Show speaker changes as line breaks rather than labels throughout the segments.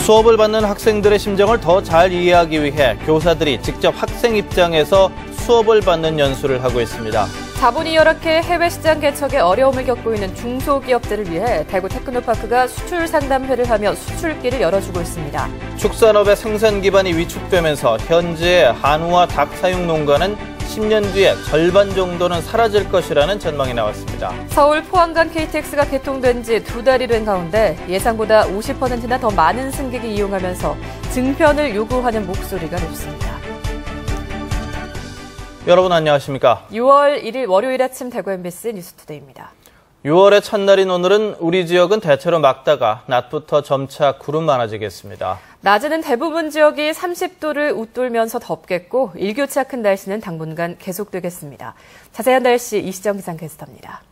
수업을 받는 학생들의 심정을 더 잘 이해하기 위해 교사들이 직접 학생 입장에서 수업을 받는 연수를 하고 있습니다.
자본이 열악해 해외 시장 개척에 어려움을 겪고 있는 중소기업들을 위해 대구 테크노파크가 수출 상담회를 하며 수출길을 열어주고 있습니다.
축산업의 생산 기반이 위축되면서 현재 한우와 닭 사육 농가는 10년 뒤에 절반 정도는 사라질 것이라는 전망이 나왔습니다.
서울 포항간 KTX가 개통된 지 2달이 된 가운데 예상보다 50%나 더 많은 승객이 이용하면서 증편을 요구하는 목소리가 높습니다.
여러분 안녕하십니까?
6월 1일 월요일 아침 대구 MBC 뉴스투데이입니다.
6월의 첫날인 오늘은 우리 지역은 대체로 맑다가 낮부터 점차 구름 많아지겠습니다.
낮에는 대부분 지역이 30도를 웃돌면서 덥겠고 일교차 큰 날씨는 당분간 계속되겠습니다. 자세한 날씨 이시정 기상캐스터입니다.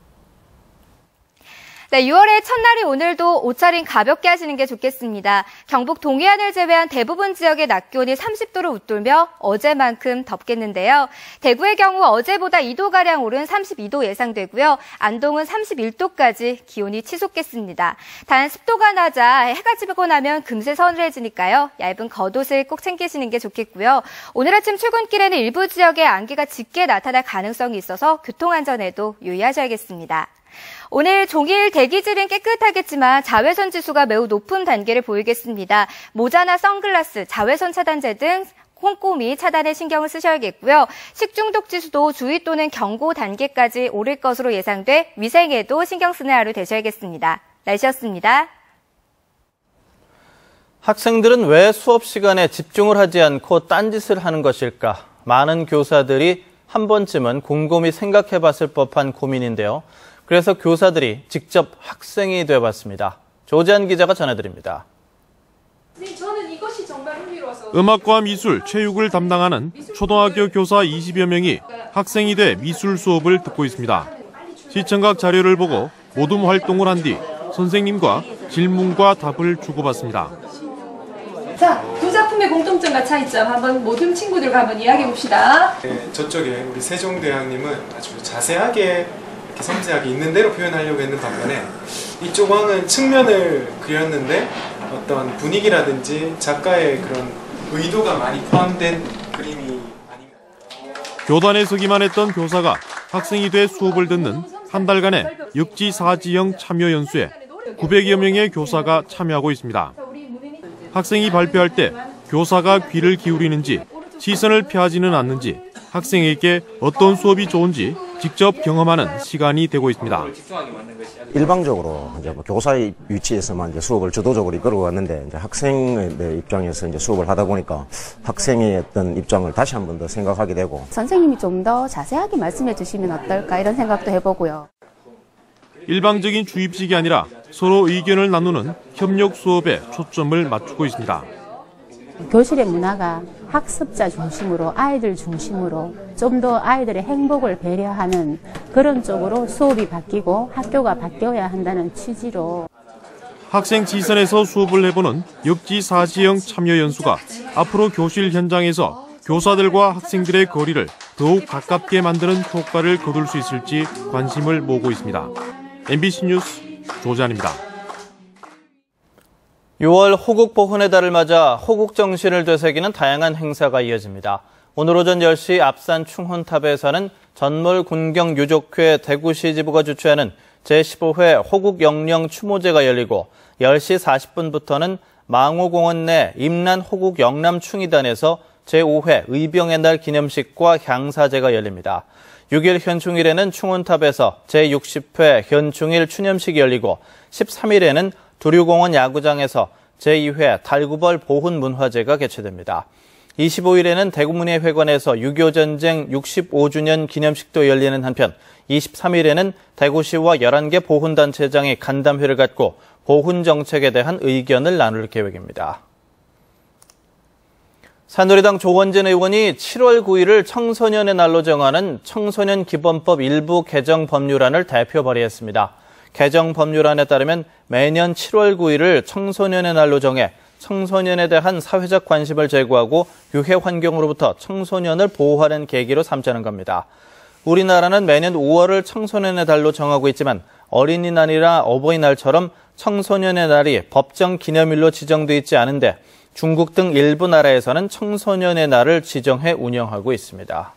네, 6월의 첫날인 오늘도 옷차림 가볍게 하시는 게 좋겠습니다. 경북 동해안을 제외한 대부분 지역의 낮 기온이 30도를 웃돌며 어제만큼 덥겠는데요. 대구의 경우 어제보다 2도가량 오른 32도 예상되고요. 안동은 31도까지 기온이 치솟겠습니다. 단 습도가 낮아 해가 지고 나면 금세 서늘해지니까요. 얇은 겉옷을 꼭 챙기시는 게 좋겠고요. 오늘 아침 출근길에는 일부 지역에 안개가 짙게 나타날 가능성이 있어서 교통안전에도 유의하셔야겠습니다. 오늘 종일 대기질은 깨끗하겠지만 자외선 지수가 매우 높은 단계를 보이겠습니다. 모자나 선글라스, 자외선 차단제 등 꼼꼼히 차단에 신경을 쓰셔야겠고요. 식중독 지수도 주의 또는 경고 단계까지 오를 것으로 예상돼 위생에도 신경 쓰는 하루 되셔야겠습니다. 날씨였습니다.
학생들은 왜 수업 시간에 집중을 하지 않고 딴짓을 하는 것일까? 많은 교사들이 한 번쯤은 곰곰이 생각해봤을 법한 고민인데요. 그래서 교사들이 직접 학생이 돼봤습니다. 조지한 기자가 전해드립니다.
저는 이것이 정말 흥미로워서
음악과 미술, 체육을 담당하는 초등학교 교사 20여 명이 학생이 돼 미술 수업을 듣고 있습니다. 시청각 자료를 보고 모둠 활동을 한 뒤 선생님과 질문과 답을 주고받습니다.
자, 두 작품의 공통점과 차이점 한번 모든 친구들과 한번 이야기해 봅시다.
네, 저쪽에 우리 세종대왕님은 아주 자세하게 이렇게 섬세하게 있는 대로 표현하려고 했는 반면에 이쪽 왕은 측면을 그렸는데 어떤 분위기라든지 작가의 그런 의도가 많이 포함된 그림이 아닌가.
교단에 서기만 했던 교사가 학생이 돼 수업을 듣는 한 달간의 역지사지형 참여 연수에 900여 명의 교사가 참여하고 있습니다. 학생이 발표할 때 교사가 귀를 기울이는지 시선을 피하지는 않는지 학생에게 어떤 수업이 좋은지 직접 경험하는 시간이 되고 있습니다.
일방적으로 이제 교사의 위치에서만 이제 수업을 주도적으로 이끌고 갔는데 이제 학생의 입장에서 이제 수업을 하다 보니까 학생의 어떤 입장을 다시 한 번 더 생각하게 되고
선생님이 좀 더 자세하게 말씀해 주시면 어떨까 이런 생각도 해보고요.
일방적인 주입식이 아니라 서로 의견을 나누는 협력 수업에 초점을 맞추고 있습니다.
교실의 문화가 학습자 중심으로 아이들 중심으로 좀 더 아이들의 행복을 배려하는 그런 쪽으로 수업이 바뀌고 학교가 바뀌어야 한다는 취지로
학생 지선에서 수업을 해보는 역지사지형 참여 연수가 앞으로 교실 현장에서 교사들과 학생들의 거리를 더욱 가깝게 만드는 효과를 거둘 수 있을지 관심을 모으고 있습니다. MBC 뉴스 조지한입니다.
6월 호국 보훈의 달을 맞아 호국 정신을 되새기는 다양한 행사가 이어집니다. 오늘 오전 10시 앞산 충혼탑에서는 전몰 군경 유족회 대구시 지부가 주최하는 제15회 호국 영령 추모제가 열리고 10시 40분부터는 망호공원 내 임란 호국 영남 충의단에서 제5회 의병의 날 기념식과 향사제가 열립니다. 6일 현충일에는 충혼탑에서 제60회 현충일 추념식이 열리고 13일에는 두류공원 야구장에서 제2회 달구벌 보훈 문화제가 개최됩니다. 25일에는 대구문예회관에서 6.25 전쟁 65주년 기념식도 열리는 한편 23일에는 대구시와 11개 보훈단체장이 간담회를 갖고 보훈 정책에 대한 의견을 나눌 계획입니다. 새누리당 조원진 의원이 7월 9일을 청소년의 날로 정하는 청소년 기본법 일부 개정 법률안을 대표 발의했습니다. 개정 법률안에 따르면 매년 7월 9일을 청소년의 날로 정해 청소년에 대한 사회적 관심을 제고하고 유해 환경으로부터 청소년을 보호하는 계기로 삼자는 겁니다. 우리나라는 매년 5월을 청소년의 달로 정하고 있지만 어린이날이나 어버이날처럼 청소년의 날이 법정 기념일로 지정돼 있지 않은데 중국 등 일부 나라에서는 청소년의 날을 지정해 운영하고 있습니다.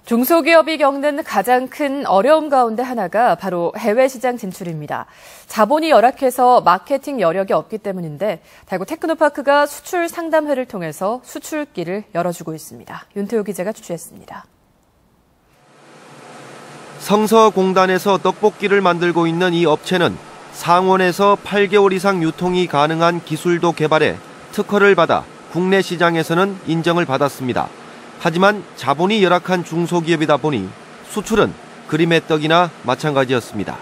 중소기업이 겪는 가장 큰 어려움 가운데 하나가 바로 해외 시장 진출입니다. 자본이 열악해서 마케팅 여력이 없기 때문인데 대구 테크노파크가 수출 상담회를 통해서 수출길을 열어주고 있습니다. 윤태호 기자가 취재했습니다.
성서공단에서 떡볶이를 만들고 있는 이 업체는 상온에서 8개월 이상 유통이 가능한 기술도 개발해 특허를 받아 국내 시장에서는 인정을 받았습니다. 하지만 자본이 열악한 중소기업이다 보니 수출은 그림의 떡이나 마찬가지였습니다.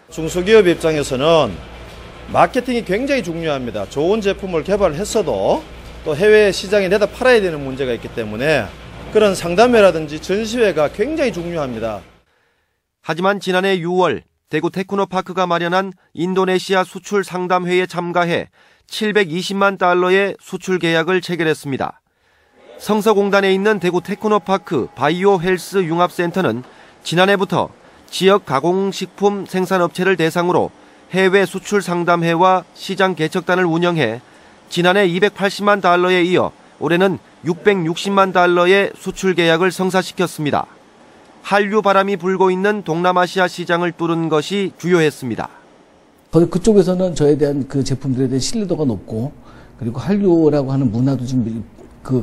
중소기업 입장에서는 마케팅이 굉장히 중요합니다. 좋은 제품을 개발했어도 또 해외 시장에 내다 팔아야 되는 문제가 있기 때문에 그런 상담회라든지 전시회가 굉장히 중요합니다.
하지만 지난해 6월 대구 테크노파크가 마련한 인도네시아 수출 상담회에 참가해 720만 달러의 수출 계약을 체결했습니다. 성서공단에 있는 대구 테크노파크 바이오 헬스 융합센터는 지난해부터 지역 가공식품 생산업체를 대상으로 해외 수출 상담회와 시장 개척단을 운영해 지난해 280만 달러에 이어 올해는 660만 달러의 수출 계약을 성사시켰습니다. 한류 바람이 불고 있는 동남아시아 시장을 뚫은 것이 주요했습니다.
그쪽에서는 저에 대한 그 제품들에 대한 신뢰도가 높고 그리고 한류라고 하는 문화도 지금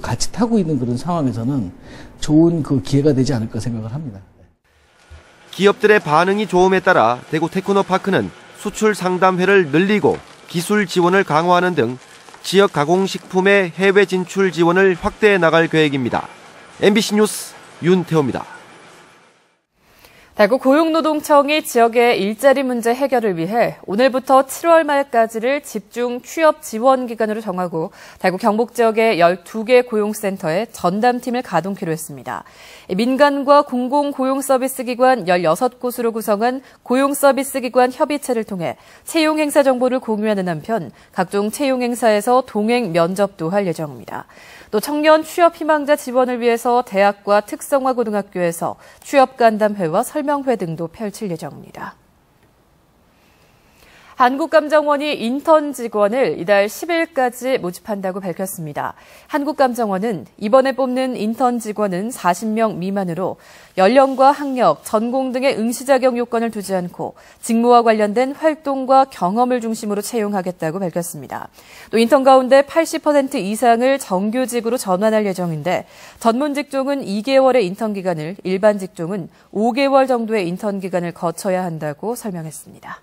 같이 타고 있는 그런 상황에서는 좋은 그 기회가 되지 않을까 생각을 합니다.
기업들의 반응이 좋음에 따라 대구 테크노파크는 수출 상담회를 늘리고 기술 지원을 강화하는 등 지역 가공식품의 해외 진출 지원을 확대해 나갈 계획입니다. MBC 뉴스 윤태호입니다.
대구 고용노동청이 지역의 일자리 문제 해결을 위해 오늘부터 7월 말까지를 집중 취업 지원 기간으로 정하고 대구 경북 지역의 12개 고용센터에 전담팀을 가동키로 했습니다. 민간과 공공고용서비스기관 16곳으로 구성한 고용서비스기관 협의체를 통해 채용행사 정보를 공유하는 한편 각종 채용행사에서 동행 면접도 할 예정입니다. 또 청년 취업 희망자 지원을 위해서 대학과 특성화 고등학교에서 취업 간담회와 설명회 등도 펼칠 예정입니다. 한국감정원이 인턴 직원을 이달 10일까지 모집한다고 밝혔습니다. 한국감정원은 이번에 뽑는 인턴 직원은 40명 미만으로 연령과 학력, 전공 등의 응시자격 요건을 두지 않고 직무와 관련된 활동과 경험을 중심으로 채용하겠다고 밝혔습니다. 또 인턴 가운데 80% 이상을 정규직으로 전환할 예정인데 전문 직종은 2개월의 인턴 기간을, 일반 직종은 5개월 정도의 인턴 기간을 거쳐야 한다고 설명했습니다.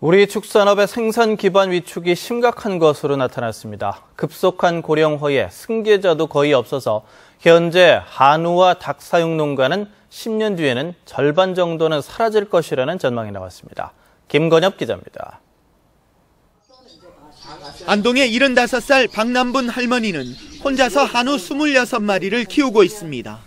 우리 축산업의 생산 기반 위축이 심각한 것으로 나타났습니다. 급속한 고령화에 승계자도 거의 없어서 현재 한우와 닭 사육 농가는 10년 뒤에는 절반 정도는 사라질 것이라는 전망이 나왔습니다. 김건엽 기자입니다.
안동의 75살 박남분 할머니는 혼자서 한우 26마리를 키우고 있습니다.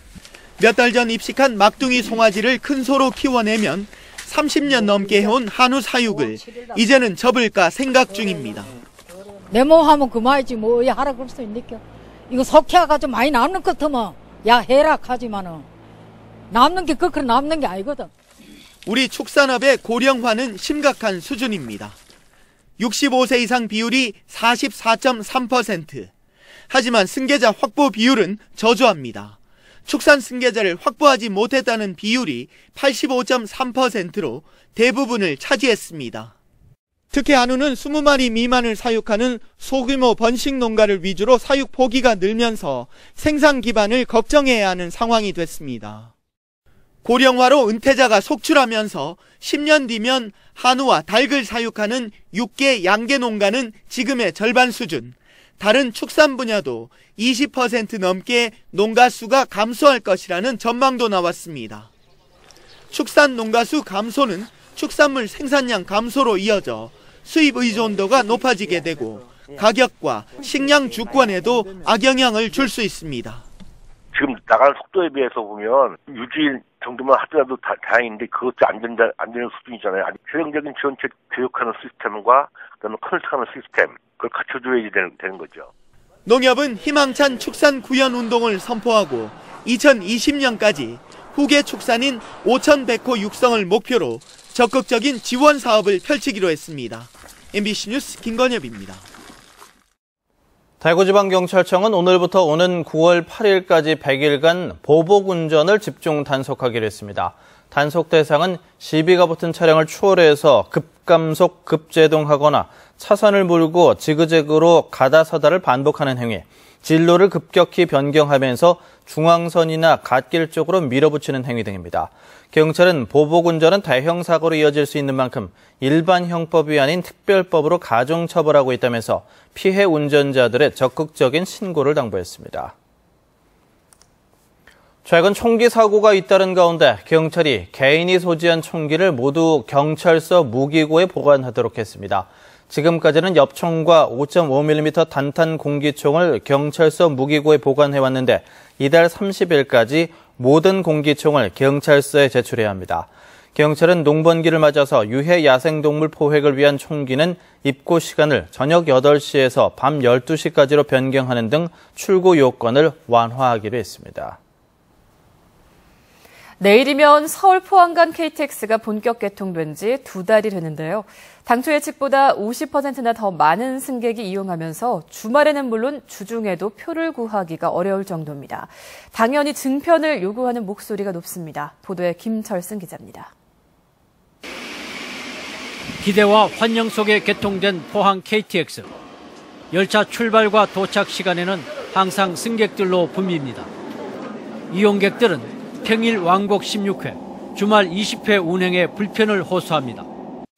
몇 달 전 입식한 막둥이 송아지를 큰 소로 키워내면 30년 넘게 해온 한우 사육을 이제는 접을까 생각 중입니다.
내 몸하면 그만이지 뭐 하라 그럴 수 있니까. 이거 석회가지고 많이 남는 것 같으면 야 해라 하지만은 남는 게 그렇게 남는 게 아니거든.
우리 축산업의 고령화는 심각한 수준입니다. 65세 이상 비율이 44.3%. 하지만 승계자 확보 비율은 저조합니다. 축산 승계자를 확보하지 못했다는 비율이 85.3%로 대부분을 차지했습니다. 특히 한우는 20마리 미만을 사육하는 소규모 번식 농가를 위주로 사육 포기가 늘면서 생산 기반을 걱정해야 하는 상황이 됐습니다. 고령화로 은퇴자가 속출하면서 10년 뒤면 한우와 닭을 사육하는 6개 양계 농가는 지금의 절반 수준, 다른 축산 분야도 20% 넘게 농가 수가 감소할 것이라는 전망도 나왔습니다. 축산 농가 수 감소는 축산물 생산량 감소로 이어져 수입 의존도가 높아지게 되고 가격과 식량 주권에도 악영향을 줄 수 있습니다.
지금 나가는 속도에 비해서 보면 유지 정도만 하더라도 다행인데 그것도 안 되는 수준이잖아요. 재정적인 지원책 교육하는 시스템과 그다음에 컨설팅하는 시스템, 그걸 갖춰줘야 되는 거죠.
농협은 희망찬 축산 구현 운동을 선포하고 2020년까지 후계 축산인 5,100호 육성을 목표로 적극적인 지원 사업을 펼치기로 했습니다. MBC 뉴스 김건엽입니다.
대구지방경찰청은 오늘부터 오는 9월 8일까지 100일간 보복운전을 집중 단속하기로 했습니다. 단속 대상은 시비가 붙은 차량을 추월해서 급감속, 급제동하거나 차선을 물고 지그재그로 가다서다를 반복하는 행위, 진로를 급격히 변경하면서 중앙선이나 갓길 쪽으로 밀어붙이는 행위 등입니다. 경찰은 보복운전은 대형 사고로 이어질 수 있는 만큼 일반 형법이 아닌 특별법으로 가중처벌하고 있다면서 피해 운전자들의 적극적인 신고를 당부했습니다. 최근 총기 사고가 잇따른 가운데 경찰이 개인이 소지한 총기를 모두 경찰서 무기고에 보관하도록 했습니다. 지금까지는 엽총과 5.5mm 단탄 공기총을 경찰서 무기고에 보관해왔는데 이달 30일까지 모든 공기총을 경찰서에 제출해야 합니다. 경찰은 농번기를 맞아서 유해 야생동물 포획을 위한 총기는 입고 시간을 저녁 8시에서 밤 12시까지로 변경하는 등 출고 요건을 완화하기로 했습니다.
내일이면 서울 포항 간 KTX가 본격 개통된 지 2달이 되는데요. 당초 예측보다 50%나 더 많은 승객이 이용하면서 주말에는 물론 주중에도 표를 구하기가 어려울 정도입니다. 당연히 증편을 요구하는 목소리가 높습니다. 보도에 김철승 기자입니다.
기대와 환영 속에 개통된 포항 KTX. 열차 출발과 도착 시간에는 항상 승객들로 붐빕니다. 이용객들은 평일 왕복 16회, 주말 20회 운행에 불편을 호소합니다.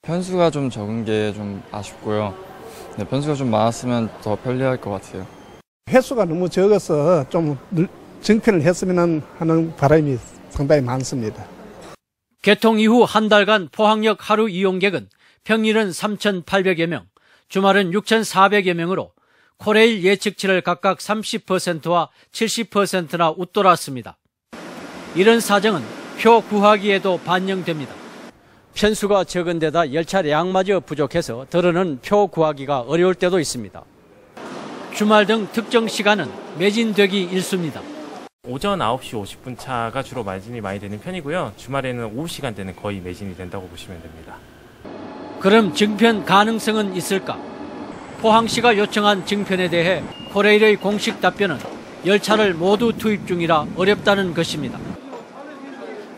편수가 좀 적은 게 좀 아쉽고요. 네, 편수가 좀 많았으면 더 편리할 것 같아요.
횟수가 너무 적어서 좀 증편을 했으면 하는 바람이 상당히 많습니다.
개통 이후 한 달간 포항역 하루 이용객은 평일은 3,800여 명, 주말은 6,400여 명으로 코레일 예측치를 각각 30%와 70%나 웃돌았습니다. 이런 사정은 표 구하기에도 반영됩니다. 편수가 적은 데다 열차량마저 부족해서 더러는 표 구하기가 어려울 때도 있습니다. 주말 등 특정 시간은 매진되기 일쑤입니다.
오전 9시 50분 차가 주로 매진이 많이 되는 편이고요. 주말에는 오후 시간대는 거의 매진이 된다고 보시면 됩니다.
그럼 증편 가능성은 있을까? 포항시가 요청한 증편에 대해 코레일의 공식 답변은 열차를 모두 투입 중이라 어렵다는 것입니다.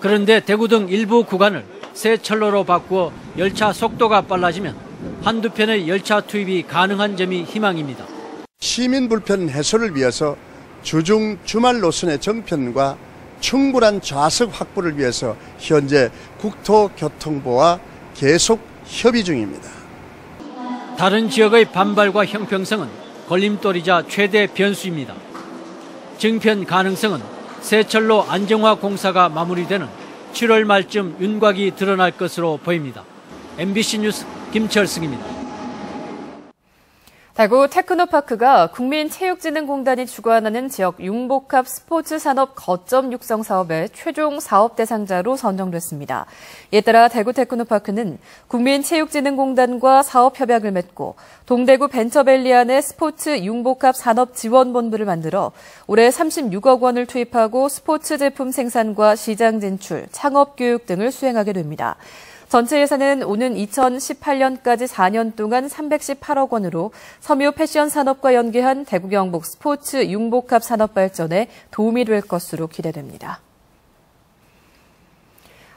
그런데 대구 등 일부 구간을 새 철로로 바꾸어 열차 속도가 빨라지면 한두 편의 열차 투입이 가능한 점이 희망입니다.
시민 불편 해소를 위해서 주중 주말 노선의 정편과 충분한 좌석 확보를 위해서 현재 국토교통부와 계속 협의 중입니다.
다른 지역의 반발과 형평성은 걸림돌이자 최대 변수입니다. 증편 가능성은 새철로 안정화 공사가 마무리되는 7월 말쯤 윤곽이 드러날 것으로 보입니다. MBC 뉴스 김철승입니다.
대구 테크노파크가 국민체육진흥공단이 주관하는 지역 융복합 스포츠 산업 거점 육성 사업의 최종 사업 대상자로 선정됐습니다. 이에 따라 대구 테크노파크는 국민체육진흥공단과 사업 협약을 맺고 동대구 벤처밸리 안에 스포츠 융복합 산업지원본부를 만들어 올해 36억 원을 투입하고 스포츠 제품 생산과 시장 진출, 창업 교육 등을 수행하게 됩니다. 전체 예산은 오는 2018년까지 4년 동안 318억 원으로 섬유 패션 산업과 연계한 대구 경북 스포츠 융복합 산업 발전에 도움이 될 것으로 기대됩니다.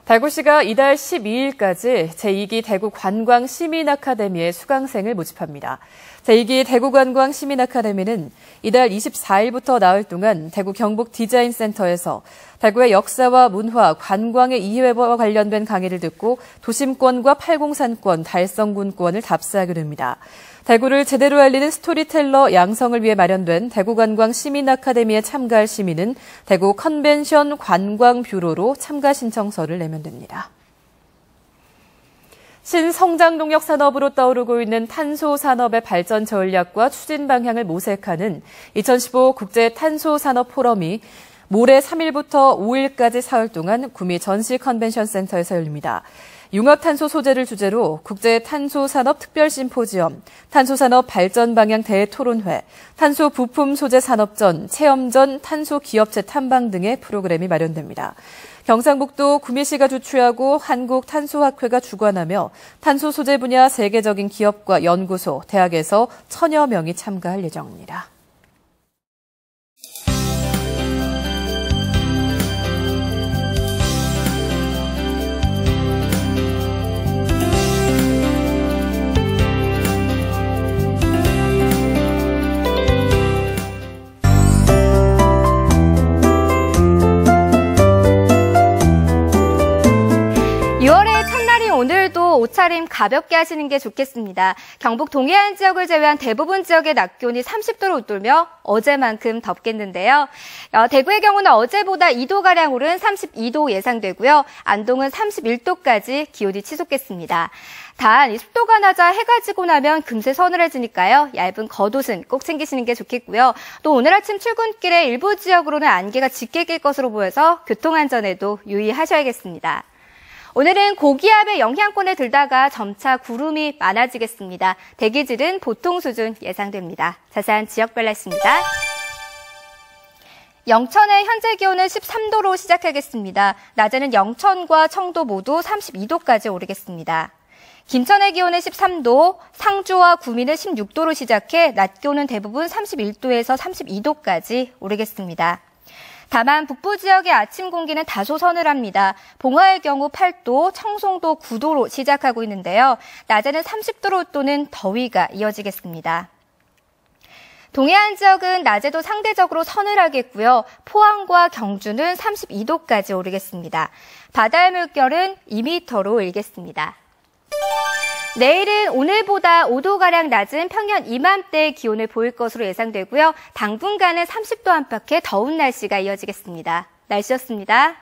대구시가 이달 12일까지 제2기 대구 관광 시민 아카데미에 수강생을 모집합니다. 제2기 대구 관광 시민 아카데미는 이달 24일부터 나흘 동안 대구 경북 디자인 센터에서 대구의 역사와 문화, 관광의 이해와 관련된 강의를 듣고 도심권과 팔공산권, 달성군권을 답사하게 됩니다. 대구를 제대로 알리는 스토리텔러 양성을 위해 마련된 대구관광 시민아카데미에 참가할 시민은 대구 컨벤션 관광뷰로로 참가 신청서를 내면 됩니다. 신성장동력 산업으로 떠오르고 있는 탄소 산업의 발전 전략과 추진 방향을 모색하는 2015 국제 탄소 산업 포럼이 모레 3일부터 5일까지 사흘 동안 구미 전시 컨벤션 센터에서 열립니다. 융합탄소 소재를 주제로 국제 탄소 산업 특별 심포지엄, 탄소 산업 발전 방향 대토론회, 탄소 부품 소재 산업전, 체험전, 탄소 기업체 탐방 등의 프로그램이 마련됩니다. 경상북도 구미시가 주최하고 한국탄소학회가 주관하며 탄소 소재 분야 세계적인 기업과 연구소, 대학에서 1000여 명이 참가할 예정입니다.
오늘도 옷차림 가볍게 하시는 게 좋겠습니다. 경북 동해안 지역을 제외한 대부분 지역의 낮 기온이 30도를 웃돌며 어제만큼 덥겠는데요. 대구의 경우는 어제보다 2도가량 오른 32도 예상되고요. 안동은 31도까지 기온이 치솟겠습니다. 단 이 습도가 낮아 해가 지고 나면 금세 서늘해지니까요. 얇은 겉옷은 꼭 챙기시는 게 좋겠고요. 또 오늘 아침 출근길에 일부 지역으로는 안개가 짙게 낄 것으로 보여서 교통안전에도 유의하셔야겠습니다. 오늘은 고기압의 영향권에 들다가 점차 구름이 많아지겠습니다. 대기질은 보통 수준 예상됩니다. 자세한 지역별 날씨입니다. 영천의 현재 기온은 13도로 시작하겠습니다. 낮에는 영천과 청도 모두 32도까지 오르겠습니다. 김천의 기온은 13도, 상주와 구미는 16도로 시작해 낮 기온은 대부분 31도에서 32도까지 오르겠습니다. 다만 북부 지역의 아침 공기는 다소 서늘합니다. 봉화의 경우 8도, 청송도 9도로 시작하고 있는데요. 낮에는 30도로 또는 더위가 이어지겠습니다. 동해안 지역은 낮에도 상대적으로 서늘하겠고요. 포항과 경주는 32도까지 오르겠습니다. 바다의 물결은 2m로 일겠습니다. 내일은 오늘보다 5도가량 낮은 평년 이맘때의 기온을 보일 것으로 예상되고요. 당분간은 30도 안팎의 더운 날씨가 이어지겠습니다. 날씨였습니다.